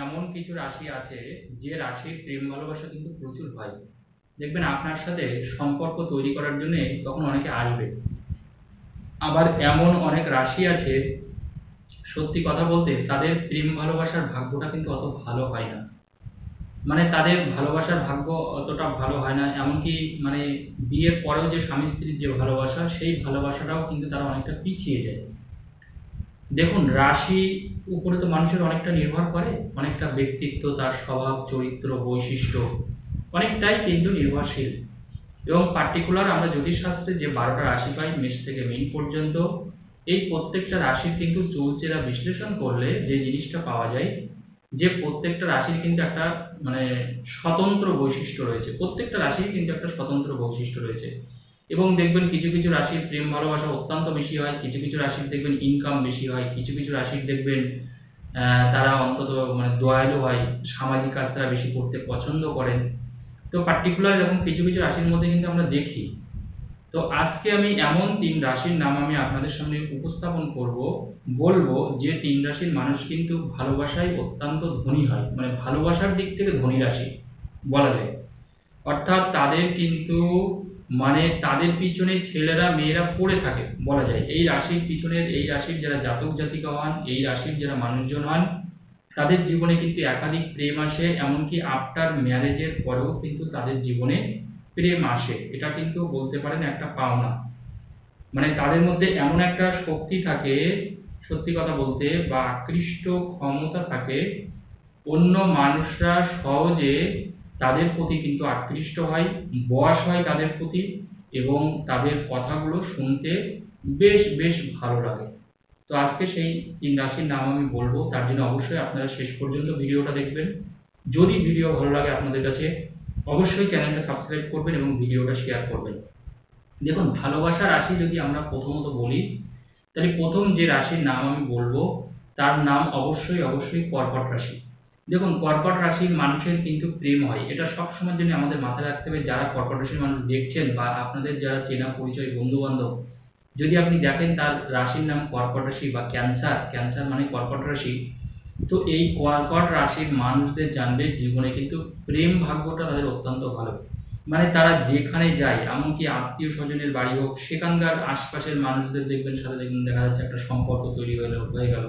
এমন কিছু রাশি আছে যে রাশির প্রেম ভালোবাসা কিন্তু প্রচুর হয়। দেখবেন আপনার সাথে সম্পর্ক তৈরি করার জন্য তখন অনেকে আসবে। আবার এমন অনেক রাশি আছে, সত্যি কথা বলতে তাদের প্রেম ভালোবাসার ভাগ্যটা কিন্তু অত ভালো হয় না। মানে তাদের ভালোবাসার ভাগ্য অতটা ভালো হয় না, এমনকি মানে বিয়ের পরেও যে স্বামী স্ত্রীর যে ভালোবাসা, সেই ভালোবাসাটাও কিন্তু তারা অনেকটা পিছিয়ে যায়। দেখুন, রাশি উপরে তো মানুষের অনেকটা নির্ভর করে, অনেকটা ব্যক্তিত্ব, তার স্বভাব চরিত্র বৈশিষ্ট্য অনেকটাই কিন্তু নির্ভরশীল। এবং পার্টিকুলার আমরা জ্যোতিষশাস্ত্রে যে 12টা রাশি পাই, মেষ থেকে মীন পর্যন্ত, এই প্রত্যেকটা রাশির কিন্তু চুলচেরা বিশ্লেষণ করলে যে জিনিসটা পাওয়া যায়, যে প্রত্যেকটা রাশির কিন্তু একটা মানে স্বতন্ত্র বৈশিষ্ট্য রয়েছে, প্রত্যেকটা রাশির কিন্তু একটা স্বতন্ত্র বৈশিষ্ট্য রয়েছে। এবং দেখবেন কিছু কিছু রাশির প্রেম ভালোবাসা অত্যন্ত বেশি হয়, কিছু কিছু রাশির দেখবেন ইনকাম বেশি হয়, কিছু কিছু রাশির দেখবেন তারা অন্তত মানে দয়ালু হয়, সামাজিক কাজ তারা বেশি করতে পছন্দ করেন। তো পার্টিকুলার এরকম কিছু কিছু রাশির মধ্যে কিন্তু আমরা দেখি। তো আজকে আমি এমন 3 রাশির নাম আমি আপনাদের সামনে উপস্থাপন করব, বলবো যে 3 রাশির মানুষ কিন্তু ভালোবাসায় অত্যন্ত ধনী হয়, মানে ভালোবাসার দিক থেকে ধনী রাশি বলা যায়। অর্থাৎ তাদের কিন্তু মানে তাদের পিছনে ছেলেরা মেয়েরা পড়ে থাকে বলা যায়। এই রাশির পিছনের, এই রাশির যারা জাতক জাতিকা হন, এই রাশির যারা মানুষজন হন, তাদের জীবনে কিন্তু একাধিক প্রেম আসে, এমনকি আফটার ম্যারেজের পরেও কিন্তু তাদের জীবনে প্রেম আসে। এটা কিন্তু বলতে পারেন একটা পাওনা। মানে তাদের মধ্যে এমন একটা শক্তি থাকে, সত্যি কথা বলতে, বা আকৃষ্ট ক্ষমতা থাকে, অন্য মানুষরা সহজে তাদের প্রতি কিন্তু আকৃষ্ট হয়, বশ হয় তাদের প্রতি, এবং তাদের কথাগুলো শুনতে বেশ বেশ ভালো লাগে। তো আজকে সেই 3 রাশির নাম আমি বলবো, তার জন্য অবশ্যই আপনারা শেষ পর্যন্ত ভিডিওটা দেখবেন। যদি ভিডিও ভালো লাগে আপনাদের কাছে, অবশ্যই চ্যানেলটা সাবস্ক্রাইব করবেন এবং ভিডিওটা শেয়ার করবেন। দেখুন, ভালোবাসা রাশি যদি আমরা প্রথমত বলি, তাহলে প্রথম যে রাশির নাম আমি বলবো তার নাম অবশ্যই অবশ্যই কর্কট রাশি। দেখুন, কর্কট রাশির মানুষের কিন্তু প্রেম হয়, এটা সবসময়ের জন্য আমাদের মাথায় রাখতে হবে। যারা কর্কট রাশির মানুষ দেখছেন বা আপনাদের যারা চেনা পরিচয় বন্ধু বান্ধব, যদি আপনি দেখেন তার রাশির নাম কর্কট রাশি বা ক্যান্সার, ক্যান্সার মানে কর্কট রাশি, তো এই কর্কট রাশির মানুষদের জানবে জীবনে কিন্তু প্রেম ভাগ্যটা তাদের অত্যন্ত ভালো। মানে তারা যেখানে যায়, এমনকি আত্মীয় স্বজনের বাড়ি হোক, সেখানকার আশপাশের মানুষদের দেখবেন সাথে দেখবেন দেখা যাচ্ছে একটা সম্পর্ক তৈরি হয়ে গেল।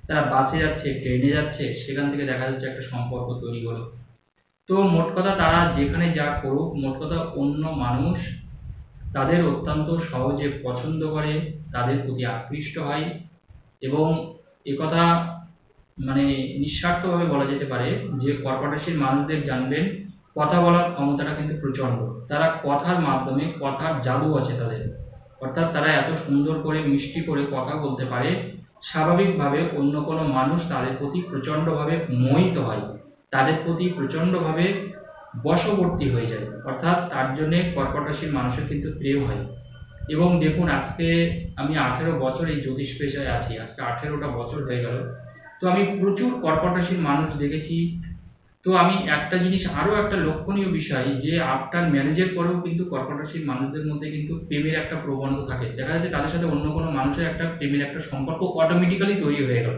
তারা বাসে যাচ্ছে, ট্রেনে যাচ্ছে, সেখান থেকে দেখা যাচ্ছে একটা সম্পর্ক তৈরি হলো। তো মোট কথা তারা যেখানে যা করুক, মোট কথা অন্য মানুষ তাদের অত্যন্ত সহজে পছন্দ করে, তাদের প্রতি আকৃষ্ট হয়। এবং একথা মানে নিঃস্বার্থভাবে বলা যেতে পারে যে কর্কট রাশির মানুষদের জানবেন কথা বলার ক্ষমতাটা কিন্তু প্রচণ্ড। তারা কথার মাধ্যমে, কথার জাদু আছে তাদের। অর্থাৎ তারা এত সুন্দর করে মিষ্টি করে কথা বলতে পারে, স্বাভাবিকভাবে অন্য কোনো মানুষ তাদের প্রতি প্রচণ্ডভাবে মোহিত হয়, তাদের প্রতি প্রচণ্ডভাবে বশবর্তী হয়ে যায়। অর্থাৎ তার জন্যে কর্কট রাশির মানুষের কিন্তু প্রিয় হয়। এবং দেখুন, আজকে আমি 18 বছর এই জ্যোতিষ পেশায় আছি, আজকে 18টা বছর হয়ে গেল। তো আমি প্রচুর কর্কট রাশির মানুষ দেখেছি। তো আমি একটা জিনিস, আরও একটা লক্ষণীয় বিষয়, যে আফটার ম্যারেজের পরেও কিন্তু কর্কট রাশির মানুষদের মধ্যে কিন্তু প্রেমের একটা প্রবণতা থাকে। দেখা যাচ্ছে তাদের সাথে অন্য কোনো মানুষের একটা প্রেমের একটা সম্পর্ক অটোমেটিক্যালি তৈরি হয়ে গেল।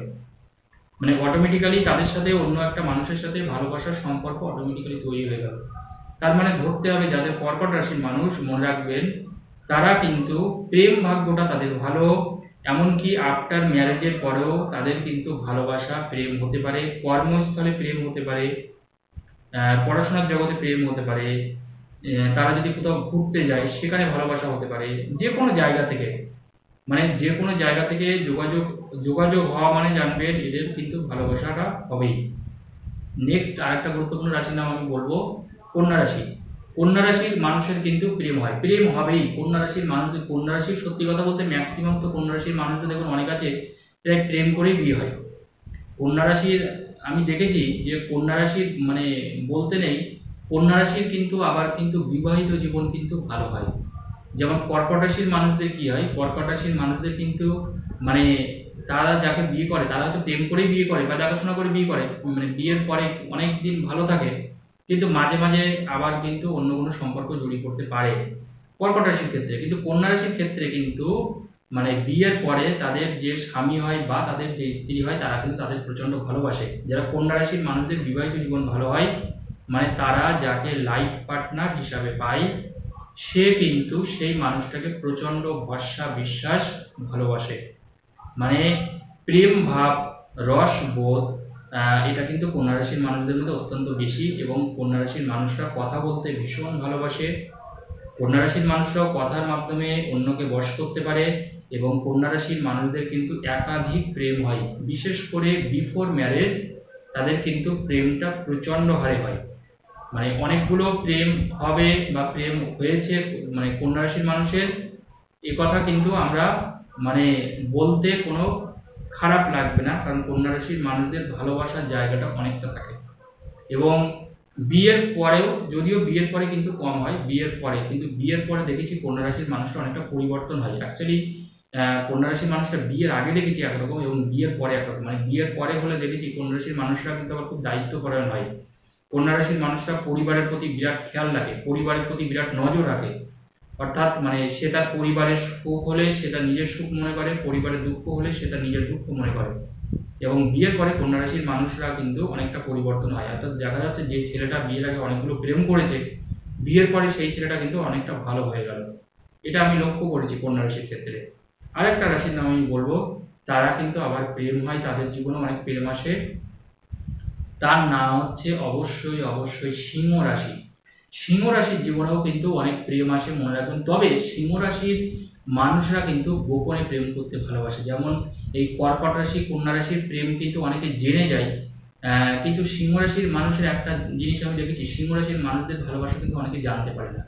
মানে অটোমেটিক্যালি তাদের সাথে অন্য একটা মানুষের সাথে ভালোবাসার সম্পর্ক অটোমেটিক্যালি তৈরি হয়ে গেল। তার মানে ধরতে হবে যাদের কর্কট রাশির মানুষ, মনে রাখবেন তারা কিন্তু প্রেম ভাগ্যটা তাদের ভালো। এমনকি আফটার ম্যারেজের পরেও তাদের কিন্তু ভালোবাসা প্রেম হতে পারে, কর্মস্থলে প্রেম হতে পারে, পড়াশোনার জগতে প্রেম হতে পারে, তারা যদি কোথাও ঘুরতে যায় সেখানে ভালোবাসা হতে পারে। যে কোনো জায়গা থেকে, মানে যে কোনো জায়গা থেকে যোগাযোগ যোগাযোগ হওয়া মানে জানবেন এদের কিন্তু ভালোবাসাটা হবেই। নেক্সট আরেকটা গুরুত্বপূর্ণ রাশির নাম আমি বলবো কন্যা রাশি। কন্যা রাশির মানুষের কিন্তু প্রেম হয়, প্রেম হবেই। কন্যা রাশির মানুষদের, কন্যা রাশির সত্যি কথা বলতে ম্যাক্সিমাম তো কন্যা রাশির মানুষদের দেখুন অনেক আছে প্রায় প্রেম করেই বিয়ে হয়। কন্যা রাশির আমি দেখেছি যে কন্যা রাশির মানে বলতে নেই, কন্যা রাশির কিন্তু আবার কিন্তু বিবাহিত জীবন কিন্তু ভালো হয়। যেমন কর্কট রাশির মানুষদের কি হয়, কর্কট রাশির মানুষদের কিন্তু মানে তারা যাকে বিয়ে করে তারা হয়তো প্রেম করেই বিয়ে করে বা দেখাশোনা করে বিয়ে করে, মানে বিয়ের পরে অনেক দিন ভালো থাকে, কিন্তু মাঝে মাঝে আবার কিন্তু অন্য কোনো সম্পর্ক জড়িয়ে পড়তে পারে কর্কট রাশির ক্ষেত্রে। কিন্তু কন্যা রাশির ক্ষেত্রে কিন্তু মানে বিয়ের পরে তাদের যে স্বামী হয় বা তাদের যে স্ত্রী হয় তারা কিন্তু তাদের প্রচন্ড ভালোবাসে। যারা কন্যা রাশির মানুষদের বিবাহিত জীবন ভালো হয়, মানে তারা যাকে লাইফ পার্টনার হিসাবে পায় সে কিন্তু সেই মানুষটাকে প্রচন্ড ভরসা, বিশ্বাস, ভালোবাসে। মানে প্রেম ভাব, রসবোধ, এটা কিন্তু কন্যা রাশির মানুষদের মধ্যে অত্যন্ত বেশি। এবং কন্যা রাশির মানুষরা কথা বলতে ভীষণ ভালোবাসে। কন্যা রাশির মানুষরাও কথার মাধ্যমে অন্যকে বশ করতে পারে। এবং কন্যা রাশির মানুষদের কিন্তু একাধিক প্রেম হয়, বিশেষ করে বিফোর ম্যারেজ তাদের কিন্তু প্রেমটা প্রচন্ড হারে হয়। মানে অনেকগুলো প্রেম হবে বা প্রেম হয়েছে মানে কন্যা রাশির মানুষের, এ কথা কিন্তু আমরা মানে বলতে কোনো খারাপ লাগবে না, কারণ কন্যা রাশির মানুষদের ভালোবাসার জায়গাটা অনেকটা থাকে। এবং বিয়ের পরেও, যদিও বিয়ের পরে কিন্তু কম হয়, বিয়ের পরে কিন্তু বিয়ের পরে দেখেছি কন্যা রাশির মানুষটা অনেকটা পরিবর্তন হয়। অ্যাকচুয়ালি কন্যা রাশির মানুষটা বিয়ের আগে দেখেছি একরকম এবং বিয়ের পরে একরকম। মানে বিয়ের পরে হলে দেখেছি কন্যা রাশির মানুষরা কিন্তু আবার খুব দায়িত্বপরায়ণ হয়। কন্যা রাশির মানুষরা পরিবারের প্রতি বিরাট খেয়াল রাখে, পরিবারের প্রতি বিরাট নজর রাখে। অর্থাৎ মানে সে তার পরিবারের সুখ হলে সে তার নিজের সুখ মনে করে, পরিবারের দুঃখ হলে সে তার নিজের দুঃখ মনে করে। এবং বিয়ের পরে কন্যা রাশির মানুষরা কিন্তু অনেকটা পরিবর্তন হয়। অর্থাৎ দেখা যাচ্ছে যে ছেলেটা বিয়ের আগে অনেকগুলো প্রেম করেছে, বিয়ের পরে সেই ছেলেটা কিন্তু অনেকটা ভালো হয়ে গেল। এটা আমি লক্ষ্য করেছি কন্যা রাশির ক্ষেত্রে। আরেকটা রাশির নাম আমি বলবো, তারা কিন্তু আবার প্রেম হয়, তাদের জীবনে অনেক প্রেম আসে। তার নাম হচ্ছে অবশ্যই অবশ্যই সিংহ রাশি। সিংহ রাশির জীবনেও কিন্তু অনেক প্রেম আসে, মনে রাখবেন। তবে সিংহ রাশির মানুষরা কিন্তু গোপনে প্রেম করতে ভালোবাসে। যেমন এই কর্কট রাশি, কন্যা রাশির প্রেম কিন্তু অনেকে জেনে যায়, কিন্তু সিংহ রাশির মানুষের একটা জিনিস আমি দেখেছি, সিংহ রাশির মানুষদের ভালোবাসা কিন্তু অনেকে জানতে পারে না।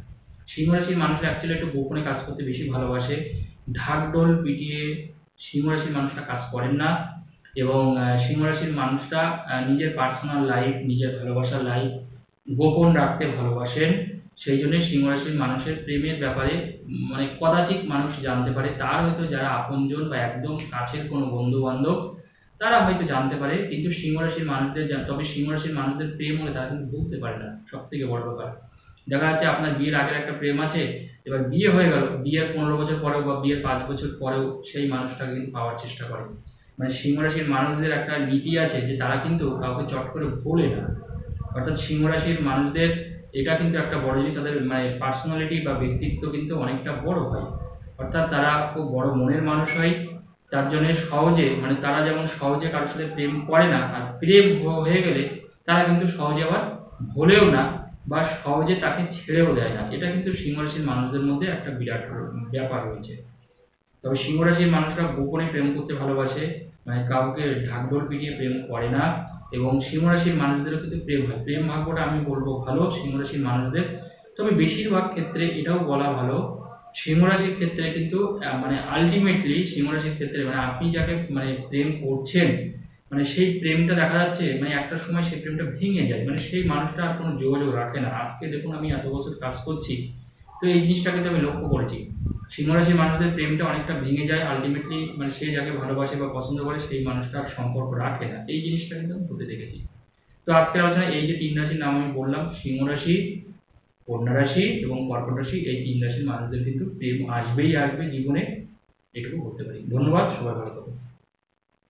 সিংহ রাশির মানুষরা অ্যাকচুয়ালি একটু গোপনে কাজ করতে বেশি ভালোবাসে। ঢাকঢোল পিটিয়ে সিংহ রাশির মানুষরা কাজ করেন না। এবং সিংহ রাশির মানুষরা নিজের পার্সোনাল লাইফ, নিজের ভালোবাসার লাইফ গোপন রাখতে ভালোবাসেন। সেই জন্য সিংহ রাশির মানুষের প্রেমের ব্যাপারে মানে কদাচিৎ মানুষ জানতে পারে। তার হয়তো যারা আপনজন বা একদম কাছের কোনো বন্ধু বান্ধব তারা হয়তো জানতে পারে, কিন্তু সিংহ রাশির মানুষদের তবে সিংহ রাশির মানুষদের প্রেম হলে তারা কিন্তু বলতে পারে না, সব থেকে বড় ব্যাপার। দেখা যাচ্ছে আপনার বিয়ের আগের একটা প্রেম আছে, এবার বিয়ে হয়ে গেল, বিয়ের 15 বছর পরেও বা বিয়ের 5 বছর পরেও সেই মানুষটাকে কিন্তু পাওয়ার চেষ্টা করে। মানে সিংহ রাশির মানুষদের একটা নীতি আছে যে তারা কিন্তু কাউকে চট করে ভোলে না। অর্থাৎ সিংহ রাশির মানুষদের এটা কিন্তু একটা বড় জিনিস, তাদের মানে পার্সোনালিটি বা ব্যক্তিত্ব কিন্তু অনেকটা বড় হয়। অর্থাৎ তারা খুব বড় মনের মানুষ হয়। তার জন্য সহজে মানে তারা যেমন সহজে কারোর সাথে প্রেম করে না, আর প্রেম হয়ে গেলে তারা কিন্তু সহজে আবার ভোলেও না বা সহজে তাকে ছেড়েও দেয় না। এটা কিন্তু সিংহ রাশির মানুষদের মধ্যে একটা বিরাট ব্যাপার রয়েছে। তবে সিংহ রাশির মানুষরা গোপনে প্রেম করতে ভালোবাসে, মানে কাউকে ঢাকঢোল পিটিয়ে প্রেম করে না। এবং সিংহ রাশির মানুষদেরও কিন্তু প্রেম হয়, প্রেম ভাগ্যটা আমি বলবো ভালো সিংহ রাশির মানুষদের। তবে বেশিরভাগ ক্ষেত্রে এটাও বলা ভালো, সিংহ রাশির ক্ষেত্রে কিন্তু মানে আলটিমেটলি সিংহ রাশির ক্ষেত্রে মানে আপনি যাকে মানে প্রেম করছেন, মানে সেই প্রেমটা দেখা যাচ্ছে মানে একটা সময় সেই প্রেমটা ভেঙে যায়, মানে সেই মানুষটা আর কোনো যোগাযোগ রাখে না। আজকে দেখুন আমি এত বছর কাজ করছি, তো এই জিনিসটা কিন্তু আমি লক্ষ্য করেছি, সিংহ রাশির মানুষদের প্রেমটা অনেকটা ভেঙে যায়। আলটিমেটলি মানে সে যাকে ভালোবাসে বা পছন্দ করে সেই মানুষটার সম্পর্ক রাখে না, এই জিনিসটা কিন্তু আমি হতে দেখেছি। তো আজকের আলোচনায় এই যে 3 রাশির নাম আমি বললাম, সিংহ রাশি, কন্যা রাশি এবং কর্কট রাশি, এই 3 রাশির মানুষদের কিন্তু প্রেম আসবেই আসবে জীবনে, এটুকু বলতে পারি। ধন্যবাদ, সবাই ভালো থাকুন।